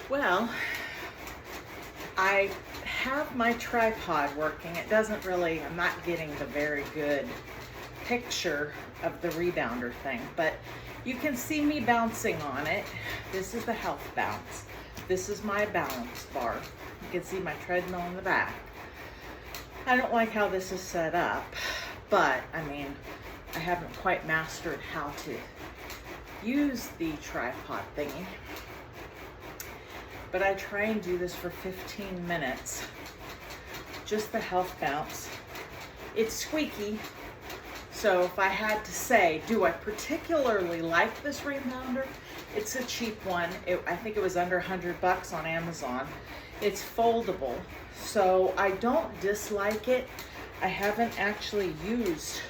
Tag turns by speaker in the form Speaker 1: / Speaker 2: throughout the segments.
Speaker 1: Well, I have my tripod working. It doesn't really, I'm not getting the very good picture of the rebounder thing, but you can see me bouncing on it. This is the health bounce. This is my balance bar. You can see my treadmill in the back. I don't like how this is set up, but I mean, I haven't quite mastered how to use the tripod thingy. But I try and do this for 15 minutes. Just the health bounce. It's squeaky. So if I had to say, do I particularly like this rebounder? It's a cheap one. I think it was under $100 on Amazon. It's foldable. So I don't dislike it. I haven't actually used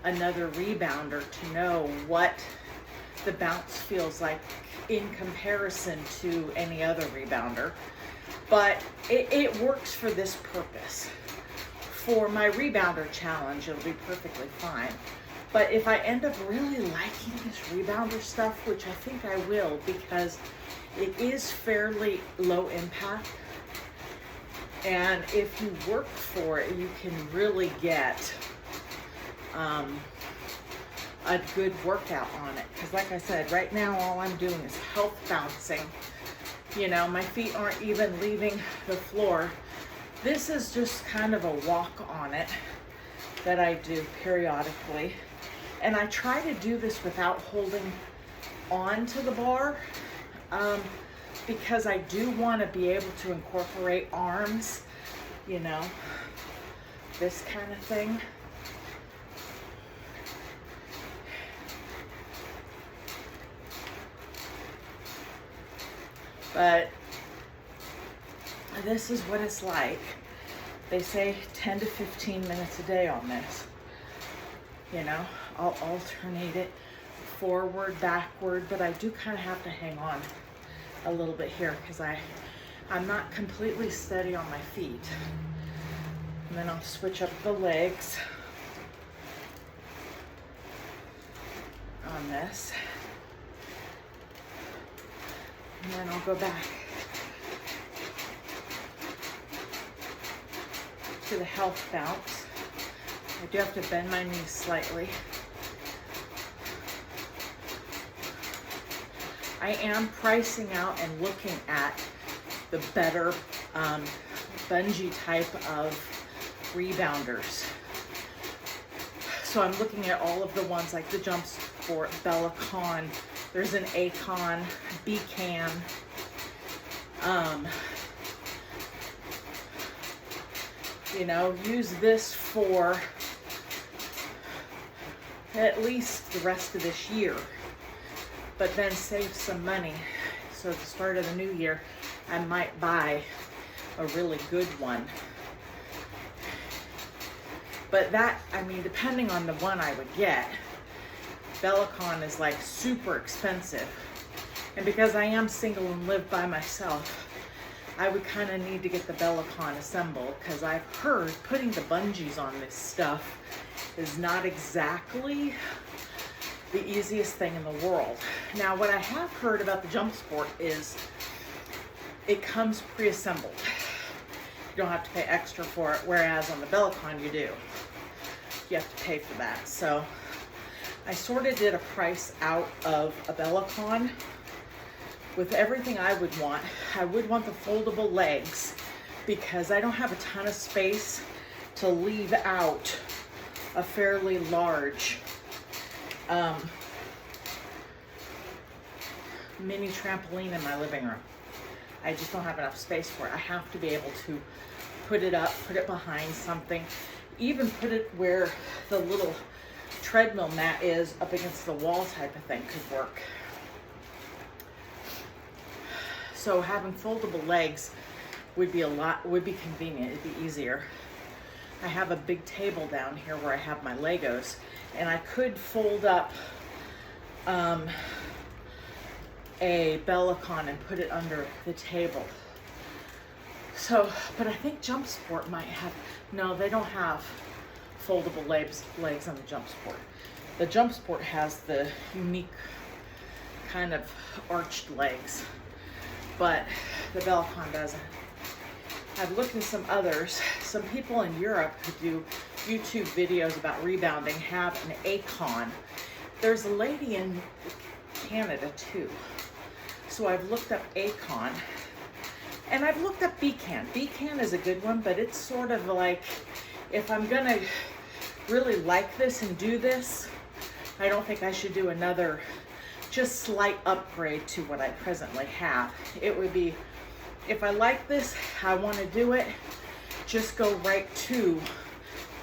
Speaker 1: another rebounder to know what the bounce feels like in comparison to any other rebounder, but it works for this purpose. For my rebounder challenge, it'll be perfectly fine. But if I end up really liking this rebounder stuff, which I think I will, because it is fairly low impact, and if you work for it, you can really get a good workout on it. Because like I said, right now all I'm doing is health bouncing. You know, my feet aren't even leaving the floor. This is just kind of a walk on it that I do periodically. And I try to do this without holding on to the bar, because I do want to be able to incorporate arms, you know, this kind of thing. But this is what it's like. They say 10 to 15 minutes a day on this. You know, I'll alternate it forward, backward, but I do kind of have to hang on a little bit here because I'm not completely steady on my feet. And then I'll switch up the legs on this. And then I'll go back to the health bounce. I do have to bend my knees slightly. I am pricing out and looking at the better bungee type of rebounders. So I'm looking at all of the ones like the Jump Sport, Bellicon, there's an Acon, Becan, you know, use this for at least the rest of this year, but then save some money. So at the start of the new year, I might buy a really good one. But that, I mean, depending on the one I would get, Bellicon is like super expensive. And because I am single and live by myself, I would kind of need to get the Bellicon assembled, because I've heard putting the bungees on this stuff is not exactly the easiest thing in the world. Now, what I have heard about the Jump Sport is it comes pre-assembled. You don't have to pay extra for it, whereas on the Bellicon you do. You have to pay for that. So I sort of did a price out of a Bellicon with everything I would want. I would want the foldable legs because I don't have a ton of space to leave out a fairly large mini trampoline in my living room. I just don't have enough space for it. I have to be able to put it up, put it behind something, even put it where the little treadmill mat is up against the wall type of thing could work. So having foldable legs would be convenient, it'd be easier. I have a big table down here where I have my Legos, and I could fold up a Bellicon and put it under the table. So, but I think Jump Sport might have, no, they don't have foldable legs on the Jump Sport. The Jump Sport has the unique kind of arched legs. but the Bellicon doesn't. I've looked at some others. Some people in Europe who do YouTube videos about rebounding have an Acon. There's a lady in Canada too. So I've looked up Acon, and I've looked up Becan. Becan is a good one, but it's sort of like, if I'm gonna really like this and do this, I don't think I should do another just slight upgrade to what I presently have. It would be, if I like this, I want to do it, just go right to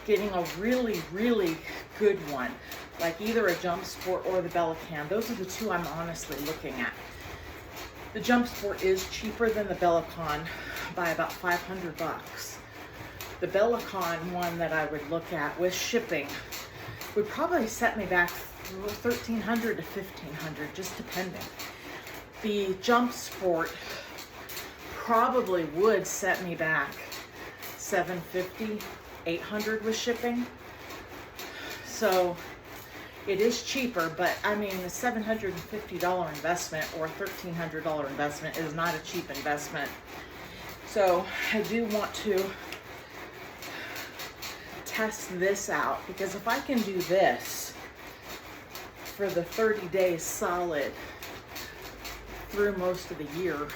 Speaker 1: getting a really, really good one, like either a Jump Sport or the Bellicon. Those are the two I'm honestly looking at. The Jump Sport is cheaper than the Bellicon by about 500 bucks. The Bellicon one that I would look at with shipping would probably set me back $1,300 to $1,500, just depending. The Jump Sport probably would set me back $750, $800 with shipping. So it is cheaper, but I mean, the $750 investment or $1,300 investment is not a cheap investment. So I do want to test this out, because if I can do this for the 30 days solid through most of the year,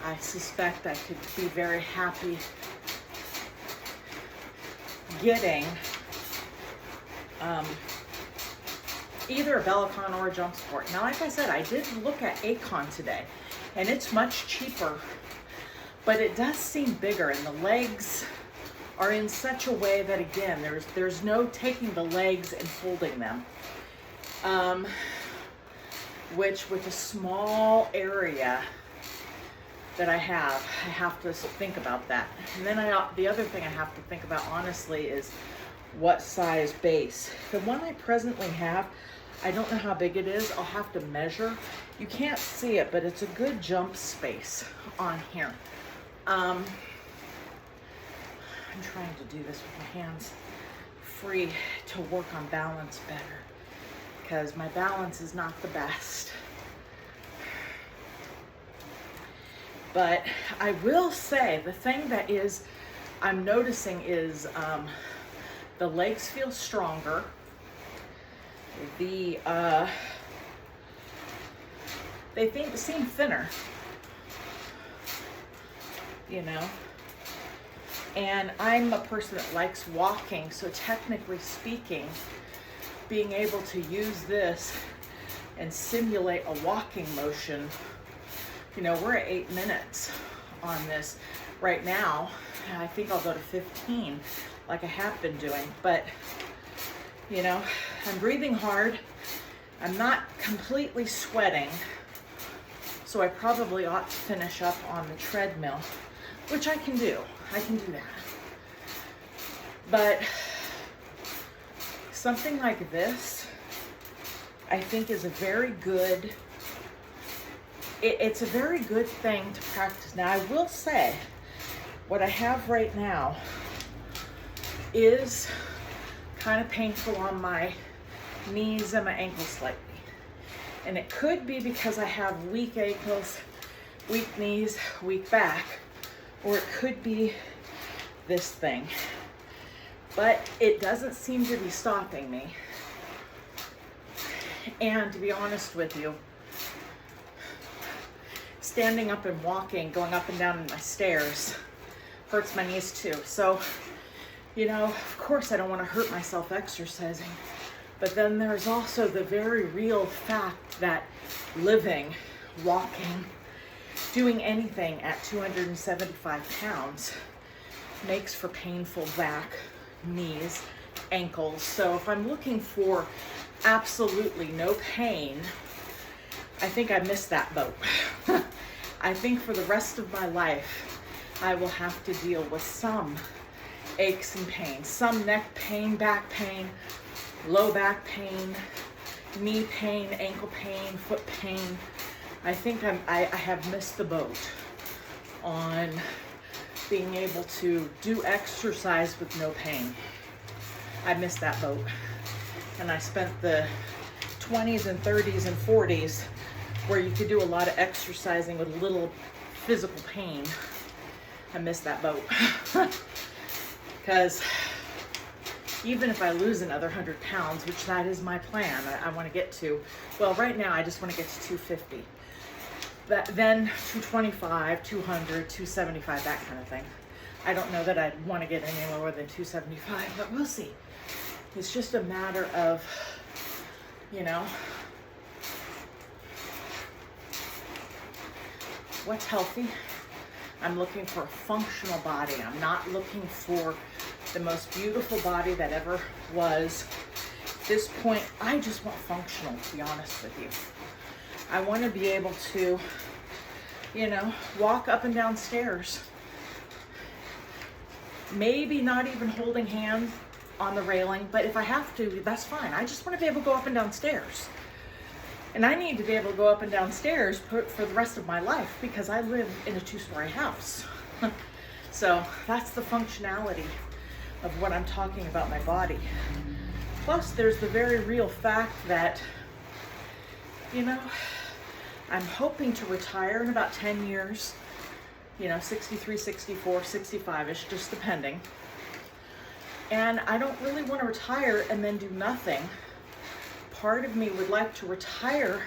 Speaker 1: I suspect I could be very happy getting either a Bellicon or a Jump Sport. Now, like I said, I did look at Acon today, and it's much cheaper, but it does seem bigger, and the legs are in such a way that, again, there's no taking the legs and folding them. Which with a small area that I have to think about that. And then the other thing I have to think about, honestly, is what size base. The one I presently have, I don't know how big it is. I'll have to measure. You can't see it, but it's a good jump space on here. I'm trying to do this with my hands free to work on balance better, because my balance is not the best. But I will say, the thing that I'm noticing is the legs feel stronger. They seem thinner, you know. And I'm a person that likes walking, so technically speaking, being able to use this and simulate a walking motion, you know, we're at 8 minutes on this right now. I think I'll go to 15 like I have been doing, but you know, I'm breathing hard. I'm not completely sweating, so I probably ought to finish up on the treadmill, which I can do. I can do that. But something like this, I think, is a very good, it's a very good thing to practice. Now, I will say, what I have right now is kind of painful on my knees and my ankles slightly. And it could be because I have weak ankles, weak knees, weak back, or it could be this thing. But it doesn't seem to be stopping me. And to be honest with you, standing up and walking, going up and down my stairs, hurts my knees too. So, you know, of course I don't want to hurt myself exercising. But then there's also the very real fact that living, walking, doing anything at 275 pounds makes for painful back, knees, ankles. So if I'm looking for absolutely no pain, I think I missed that boat. I think for the rest of my life, I will have to deal with some aches and pains, some neck pain, back pain, low back pain, knee pain, ankle pain, foot pain. I think I have missed the boat on being able to do exercise with no pain. I missed that boat. And I spent the 20s and 30s and 40s where you could do a lot of exercising with little physical pain. I miss that boat. Because even if I lose another 100 pounds, which that is my plan, I want to get to, well, right now I just want to get to 250. Then 225, 200, 275, that kind of thing. I don't know that I'd want to get any lower than 275, but we'll see. It's just a matter of, you know, what's healthy. I'm looking for a functional body. I'm not looking for the most beautiful body that ever was. At this point, I just want functional, to be honest with you. I want to be able to, you know, walk up and down stairs. Maybe not even holding hands on the railing, but if I have to, that's fine. I just want to be able to go up and down stairs. And I need to be able to go up and down stairs for the rest of my life because I live in a 2-story house. So that's the functionality of what I'm talking about my body. Plus, there's the very real fact that, you know, I'm hoping to retire in about 10 years, you know, 63, 64, 65-ish, just depending. And I don't really want to retire and then do nothing. Part of me would like to retire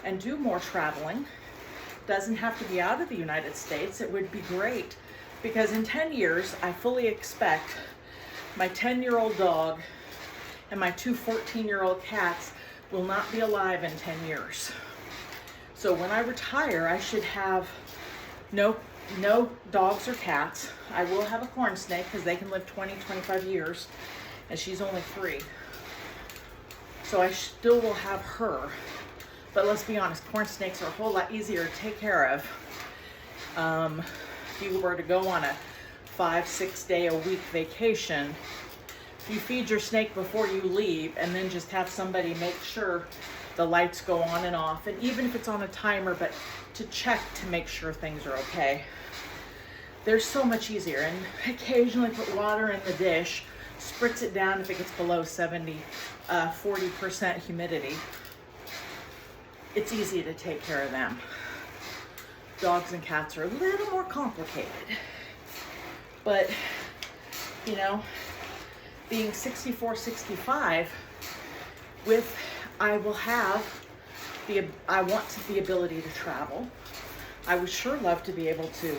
Speaker 1: and do more traveling. Doesn't have to be out of the United States. It would be great because in 10 years, I fully expect my 10-year-old dog and my 2 14-year-old cats will not be alive in 10 years. So when I retire, I should have no dogs or cats. I will have a corn snake because they can live 20, 25 years, and she's only 3. So I still will have her. But let's be honest, corn snakes are a whole lot easier to take care of. If you were to go on a 5-6 day a week vacation, you feed your snake before you leave and then just have somebody make sure the lights go on and off. And even if it's on a timer, but to check to make sure things are okay. They're so much easier. And occasionally put water in the dish, spritz it down if it gets below 40% humidity. It's easy to take care of them. Dogs and cats are a little more complicated. But, you know, being 64, 65, I want the ability to travel. I would sure love to be able to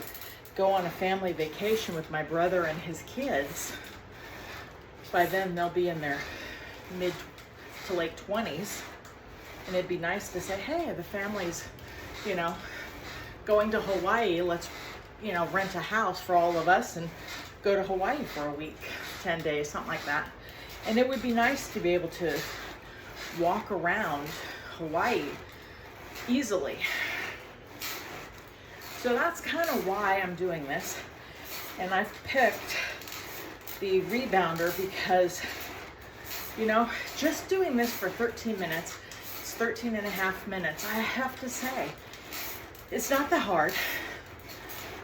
Speaker 1: go on a family vacation with my brother and his kids. By then they'll be in their mid to late 20s. And it'd be nice to say, hey, the family's, you know, going to Hawaii. Let's, you know, rent a house for all of us and go to Hawaii for a week, 10 days, something like that. And it would be nice to be able to walk around Hawaii easily. So that's kind of why I'm doing this. And I've picked the Rebounder because, you know, just doing this for 13 minutes, it's 13 and a half minutes, I have to say, it's not that hard.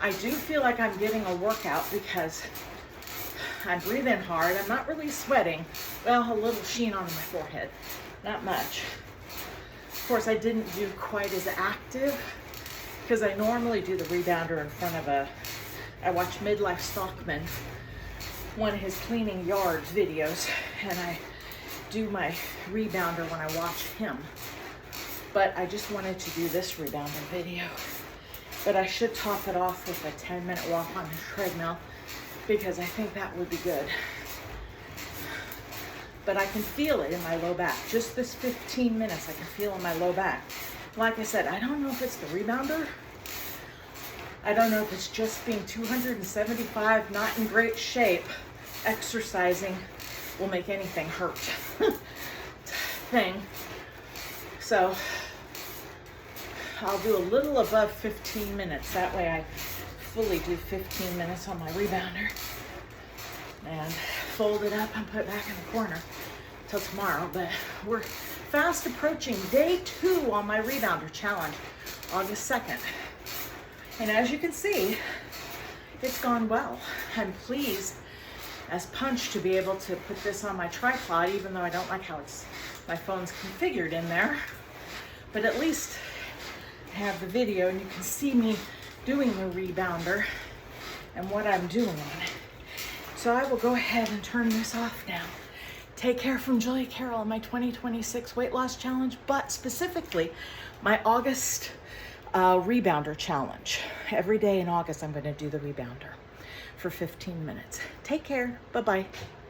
Speaker 1: I do feel like I'm getting a workout because I'm breathing hard. I'm not really sweating. Well, a little sheen on my forehead, not much. Of course, I didn't do quite as active because I normally do the Rebounder in front of I watch Midlife Stockman, one of his cleaning yards videos, and I do my Rebounder when I watch him. But I just wanted to do this Rebounder video. But I should top it off with a 10-minute walk on the treadmill because I think that would be good. But I can feel it in my low back. Just this 15 minutes, I can feel in my low back. Like I said, I don't know if it's the Rebounder. I don't know if it's just being 275, not in great shape. Exercising will make anything hurt. Thing. So I'll do a little above 15 minutes. That way I fully do 15 minutes on my Rebounder. And fold it up and put it back in the corner till tomorrow. But we're fast approaching day 2 on my Rebounder challenge, August 2nd. And as you can see, it's gone well. I'm pleased as punch to be able to put this on my tripod, even though I don't like how my phone's configured in there. But at least have the video and you can see me doing the rebounder and what I'm doing. So I will go ahead and turn this off now. Take care from Julia Carroll in my 2026 weight loss challenge, but specifically my August rebounder challenge. Every day in August, I'm going to do the rebounder for 15 minutes. Take care. Bye-bye.